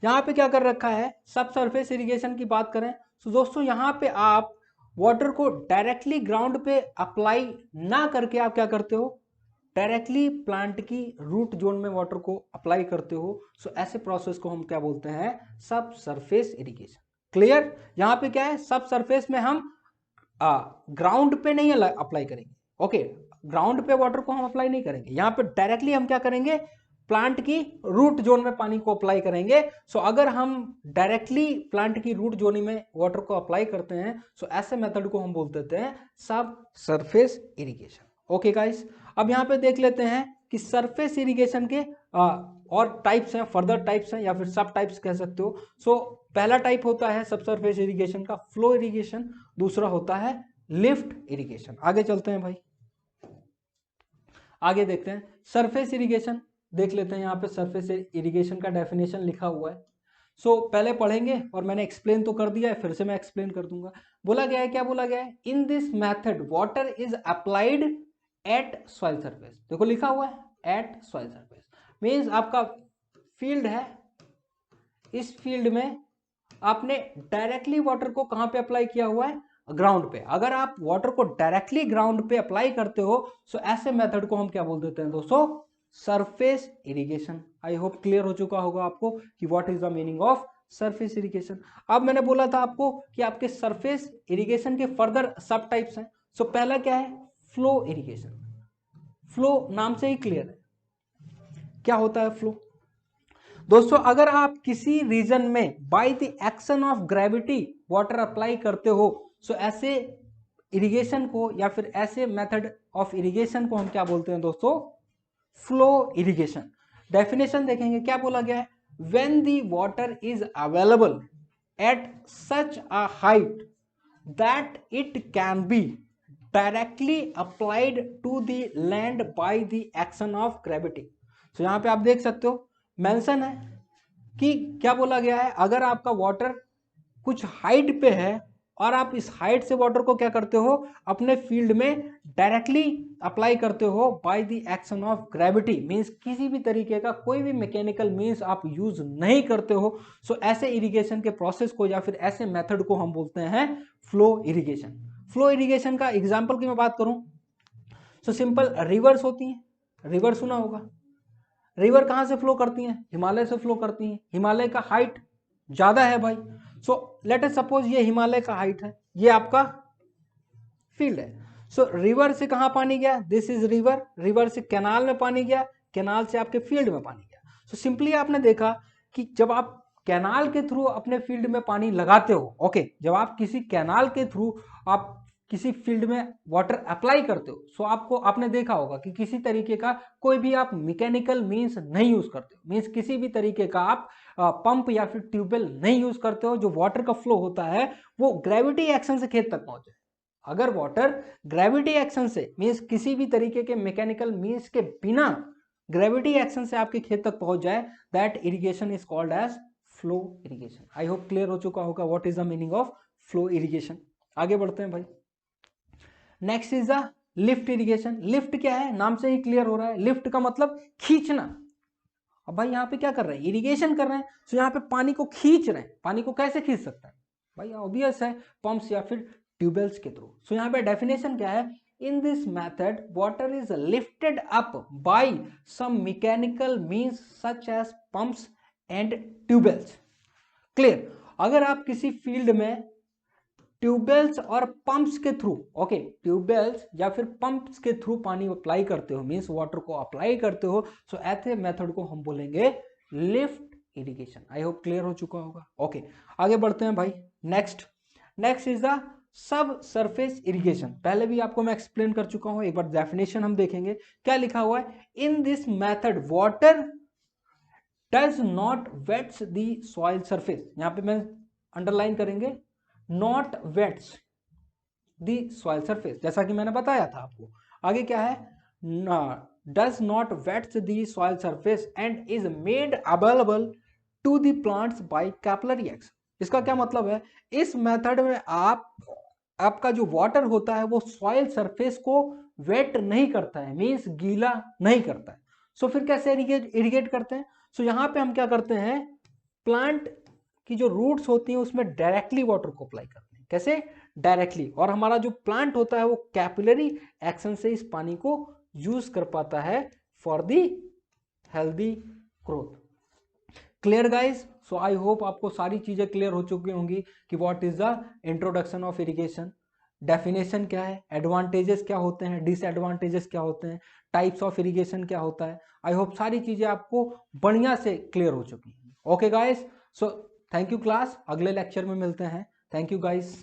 यहां पे क्या कर रखा है, सब सरफेस इरिगेशन की बात करें, तो दोस्तों यहां पे आप वाटर को डायरेक्टली ग्राउंड पे अप्लाई ना करके आप क्या करते हो, डायरेक्टली प्लांट की रूट जोन में वाटर को अप्लाई करते हो। सो ऐसे प्रोसेस को हम क्या बोलते हैं, सब सरफेस इरिगेशन। क्लियर। यहां पे क्या है, सब सरफेस में हम ग्राउंड पे नहीं अप्लाई करेंगे, ओके, ग्राउंड पे वाटर को हम अप्लाई नहीं करेंगे, यहाँ पे डायरेक्टली हम क्या करेंगे, प्लांट की रूट जोन में पानी को अप्लाई करेंगे। सो अगर हम डायरेक्टली प्लांट की रूट जोन में वाटर को अप्लाई करते हैं, सो ऐसे मेथड को हम बोल देते हैं सब सरफेस इरिगेशन। ओके गाइस, अब यहाँ पे देख लेते हैं कि सरफेस इरिगेशन के और टाइप्स हैं, फर्दर टाइप्स हैं या फिर सब टाइप्स कह सकते हो। सो पहला टाइप होता है सब सरफेस इरिगेशन का फ्लो इरिगेशन, दूसरा होता है लिफ्ट इरिगेशन। आगे चलते हैं भाई, आगे देखते हैं सरफेस इरिगेशन। देख लेते हैं यहाँ पे सरफेस इरिगेशन का डेफिनेशन लिखा हुआ है। सो पहले पढ़ेंगे और मैंने एक्सप्लेन तो कर दिया है, फिर से मैं एक्सप्लेन कर दूंगा। बोला गया है, क्या बोला गया है, in this method water is applied at soil surface. देखो लिखा हुआ है एट सॉइल सरफेस, मीन्स आपका फील्ड है, इस फील्ड में आपने डायरेक्टली वाटर को कहां पे अप्लाई किया हुआ है, ग्राउंड पे। अगर आप वाटर को डायरेक्टली ग्राउंड पे अप्लाई करते हो सो ऐसे मेथड को हम क्या बोल देते हैं दोस्तों, surface irrigation. I hope clear हो चुका होगा आपको कि what is the meaning of surface irrigation. अब मैंने बोला था आपको कि आपके सरफेस इरिगेशन के फर्दर सब टाइप्स हैं। सो पहला क्या है, फ्लो इरिगेशन। फ्लो नाम से ही क्लियर है क्या होता है फ्लो। दोस्तों अगर आप किसी रीजन में bye the action of gravity water apply करते हो सो ऐसे इरिगेशन को या फिर ऐसे मेथड ऑफ इरिगेशन को हम क्या बोलते हैं दोस्तों, फ्लो इरिगेशन। डेफिनेशन देखेंगे क्या बोला गया है, when the water is available at such a height that it can be directly applied to the land by the action of gravity. तो यहां पे आप देख सकते हो मेंशन है कि क्या बोला गया है, अगर आपका वाटर कुछ हाइट पे है और आप इस हाइट से वाटर को क्या करते हो, अपने फील्ड में डायरेक्टली अप्लाई करते हो bye the action of gravity, means किसी भी तरीके का कोई भी मैकेनिकल मींस आप यूज नहीं करते हो। सो ऐसे इरिगेशन के प्रोसेस को या फिर ऐसे मेथड को हम बोलते हैं फ्लो इरिगेशन। फ्लो इरिगेशन का एग्जाम्पल की मैं बात करूं सो सिंपल, रिवर्स होती हैं, रिवर सुना होगा। रिवर कहां से फ्लो करती हैं, हिमालय से फ्लो करती हैं। हिमालय का हाइट ज्यादा है भाई। सो लेट अस सपोज ये हिमालय का हाइट है, ये आपका फील्ड है। सो रिवर से कहां पानी गया, दिस इज रिवर, रिवर से कैनाल में पानी गया, कैनाल से आपके फील्ड में पानी गया। सो सिंपली आपने देखा कि जब आप कैनाल के थ्रू अपने फील्ड में पानी लगाते हो, ओके, जब आप किसी कैनाल के थ्रू आप किसी फील्ड में वाटर अप्लाई करते हो सो आपको, आपने देखा होगा कि किसी तरीके का कोई भी आप मैकेनिकल मींस नहीं यूज करते हो, मींस किसी भी तरीके का आप पंप या फिर ट्यूबवेल नहीं यूज करते हो। जो वाटर का फ्लो होता है वो ग्रेविटी एक्शन से खेत तक पहुंचे। अगर वाटर ग्रेविटी एक्शन से मींस किसी भी तरीके के मैकेनिकल मींस के बिना ग्रेविटी एक्शन से आपके खेत तक पहुंच जाए, that irrigation is called as flow irrigation. I hope clear हो चुका होगा what is the meaning of flow irrigation. आगे बढ़ते हैं भाई। Next is the lift irrigation. Lift क्या है, नाम से ही क्लियर हो रहा है, लिफ्ट का मतलब खींचना। अब भाई यहाँ पे क्या कर रहे हैं, इरिगेशन कर रहे हैं, तो यहाँ पे पानी को खींच रहे हैं। पानी को कैसे खींच सकता है भाई, ऑब्वियस है, पंप्स या फिर ट्यूबवेल्स के थ्रू। सो यहाँ पे डेफिनेशन क्या है, in this method water is lifted up by some mechanical means such as pumps and tubewells. Clear. अगर आप किसी फील्ड में ट्यूबवेल्स और पंप्स के थ्रू, ओके, ट्यूबवेल्स या फिर पंप्स के थ्रू पानी अप्लाई करते हो, मींस वाटर को अप्लाई करते हो, सो ऐसे मेथड को हम बोलेंगे lift irrigation. I hope clear हो चुका होगा। ओके आगे बढ़ते हैं भाई। Next is the sub surface irrigation. पहले भी आपको मैं एक्सप्लेन कर चुका हूं, एक बार डेफिनेशन हम देखेंगे क्या लिखा हुआ है, in this method water does not wets the soil surface. यहां पे मैं अंडरलाइन करेंगे, not wets the soil surface, जैसा कि मैंने बताया था आपको। आगे क्या है, does not wets the soil surface and is made available to the plants by capillary action. इसका क्या मतलब है, इस मेथड में आपका जो वाटर होता है वो सॉइल सरफेस को वेट नहीं करता है, मींस गीला नहीं करता है। सो फिर कैसे इरिगेट करते हैं, सो यहां पे हम क्या करते हैं, प्लांट की जो रूट्स होती हैं उसमें डायरेक्टली वाटर को अप्लाई करते हैं। कैसे, डायरेक्टली। और हमारा जो प्लांट होता है वो कैपिलरी एक्शन से इस पानी को यूज कर पाता है for the healthy growth. Clear guys. So I hope आपको सारी चीजें क्लियर हो चुकी होंगी कि what is the introduction of irrigation, definition क्या है, एडवांटेजेस क्या होते हैं, डिसएडवांटेजेस क्या होते हैं, टाइप्स ऑफ इरिगेशन क्या होता है। आई होप सारी चीजें आपको बढ़िया से क्लियर हो चुकी हैं। Okay guys, so thank you class, अगले लेक्चर में मिलते हैं। Thank you guys.